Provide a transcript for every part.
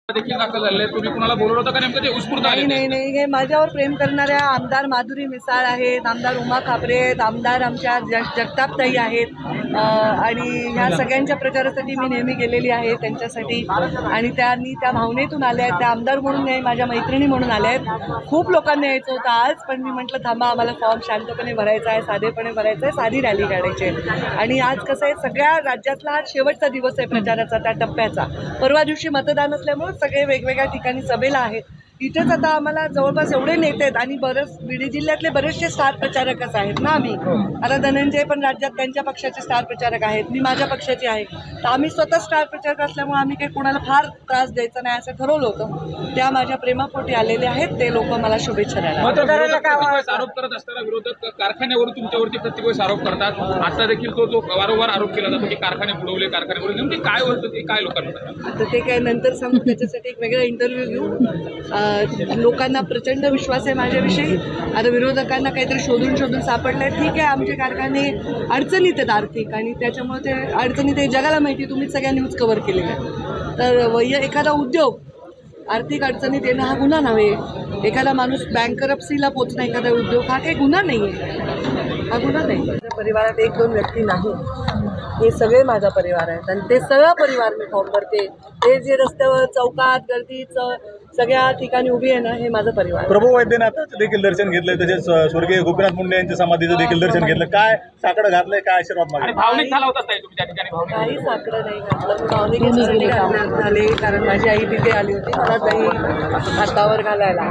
देखील दाखल झाले. तुम्ही कुणाला बोलवलं होतं का नेमकं ते उत्स्फूर्त आले? नाही, हे माझ्यावर प्रेम करणाऱ्या आमदार माधुरी मिसाळ आहेत, आमदार उमा खापरे आहेत, आमदार आमच्या जगतापताई आहेत आणि ह्या सगळ्यांच्या प्रचारासाठी मी नेहमी गेलेली आहे त्यांच्यासाठी आणि त्यांनी त्या भावनेतून आल्या आहेत. त्या आमदार म्हणून नाही, माझ्या मैत्रिणी म्हणून आल्या आहेत. खूप लोकांनी यायचं होतं आज, पण मी म्हटलं थांबा, आम्हाला फॉर्म शांतपणे भरायचा आहे, साधेपणे भरायचा आहे, साधी रॅली काढायची आहे. आणि आज कसं आहे, सगळ्या राज्यातला हा शेवटचा दिवस आहे प्रचाराचा, त्या टप्प्याचा. परवा दिवशी मतदान असल्यामुळे सगळे वेगवेगळ्या ठिकाणी सभेला आहेत. इथेच आता आम्हाला जवळपास एवढे नेते आहेत आणि बीड जिल्ह्यातले बरेचसे स्टार प्रचारकच आहेत ना आम्ही. आता धनंजय पण राज्यात त्यांच्या पक्षाचे स्टार प्रचारक आहेत, मी माझ्या पक्षाची आहे. तर आम्ही स्वतः स्टार प्रचारक असल्यामुळे आम्ही काही कोणाला फार त्रास द्यायचा नाही असं ठरवलं होतं. त्या माझ्या प्रेमापोटी आलेले आहेत, ते लोक मला शुभेच्छा द्यायला. आरोप करत असताना विरोधक कारखान्यावरून तुमच्यावरती प्रत्येक वेळेस आरोप करतात. आता देखील तो वारंवार आरोप केला जातो की कारखाने बुडवले, कारखाने बुडवले. नेमकी काय होतं ते काय लोकांना? आता ते काय नंतर सांगू, त्याच्यासाठी एक वेगळा इंटरव्ह्यू घेऊ. लोकांना प्रचंड विश्वास आहे माझ्याविषयी. आता विरोधकांना काहीतरी शोधून सापडलंय. ठीक आहे, आमचे कारखाने अडचणीत आहेत आर्थिक, आणि त्याच्यामुळे ते अडचणीत आहे जगाला माहिती, तुम्हीच सगळ्या न्यूज कव्हर केलेल्या आहे. तर एखादा उद्योग आर्थिक अडचणीत येणं हा गुन्हा नव्हे. एखादा माणूस बँकरप्सीला पोचणं, एखादा उद्योग, हा काही गुन्हा नाही आहे, हा गुन्हा नाही. माझ्या परिवारात 1-2 व्यक्ती नाही, हे सगळे माझा परिवार आहेत आणि ते सगळं परिवार मी फॉर्म भरते. हे जे रस्त्यावर चौकात गर्दीचं सगळ्या ठिकाणी उभी आहे ना, हे माझं परिवार. प्रभू वैद्यनाथाचं देखील दर्शन घेतलंय, तसेच स्वर्गीय गोपीनाथ मुंडे यांच्या समाधीचं देखील दर्शन घेतलं. काय साकडं घातलंय, काय आशीर्वाद मागले? भावनिक झाला होता तुम्ही त्या ठिकाणी? काही साकडं नाही घातलं, भावनिक झाले कारण माझी आई तिथे आली होती मला दही हातावर घालायला,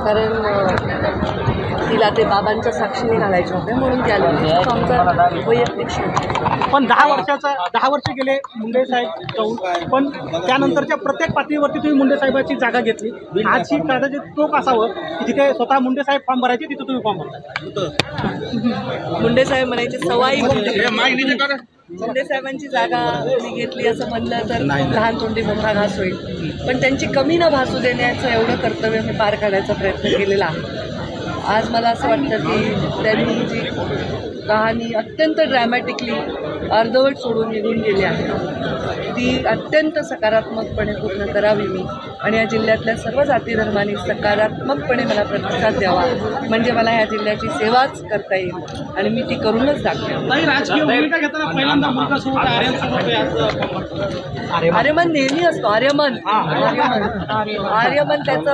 कारण तिला ते बाबांच्या साक्षीने घालायचे होते म्हणून ती आली होती. आमचा वैयक्तिक शोध. पण 10 वर्ष गेले मुंडे साहेब जाऊन, पण त्यानंतरच्या प्रत्येक पातळीवरती तुम्ही मुंडे साहेबांची जागा घेतली. आज ही कदाचित टोक असावं की जिथे स्वतः मुंडे साहेब फॉर्म भरायचे तिथे तुम्ही फॉर्म भरता. मुंडे साहेब म्हणायचे सवाई मुंडे साहेबांची जागा मी घेतली असं म्हणलं तर लहान तोंडी मोठा घास होईल, पण त्यांची कमी न भासू देण्याचं एवढं कर्तव्य मी पार काढायचा प्रयत्न केलेला आहे. आज मला असं वाटतं की त्यांनी जी कहाणी अत्यंत ड्रॅमॅटिकली अर्धवट सोडून निघून गेली आहे ती अत्यंत सकारात्मकपणे पूर्ण करावी मी, आणि या जिल्ह्यातल्या सर्व जाती धर्मांनी सकारात्मकपणे मला प्रतिसाद द्यावा, म्हणजे मला ह्या जिल्ह्याची सेवाच करता येईल आणि मी ती करूनच दाखवेन. आर्यमन नेहमी असतो, आर्यमन त्याचा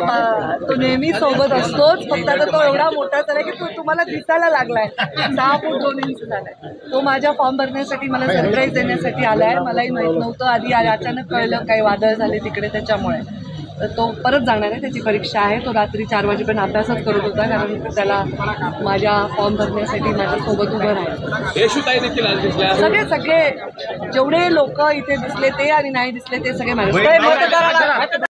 तो नेहमी सोबत असतोच. फक्त आता तो एवढा मोठा झाला की तो तुम्हाला दिसायला लागलाय, 6 फूट 2 इंच झालाय. तो माझ्या फॉर्म भरण्यासाठी मला सरप्राईज देण्यासाठी आलाय. मलाही माहित नव्हतं, आधी अचानक कळलं काही वादळ झाले तिकडे त्याच्यामुळे. तर तो परत जाणार आहे, त्याची परीक्षा आहे. तो रात्री 4 वाजेपर्यंत अभ्यासच करत होता, कारण त्याला माझ्या फॉर्म भरण्यासाठी माझ्यासोबत उभं राहायचं. सगळे जेवढे लोक इथे दिसले ते आणि नाही दिसले ते सगळे माझ्या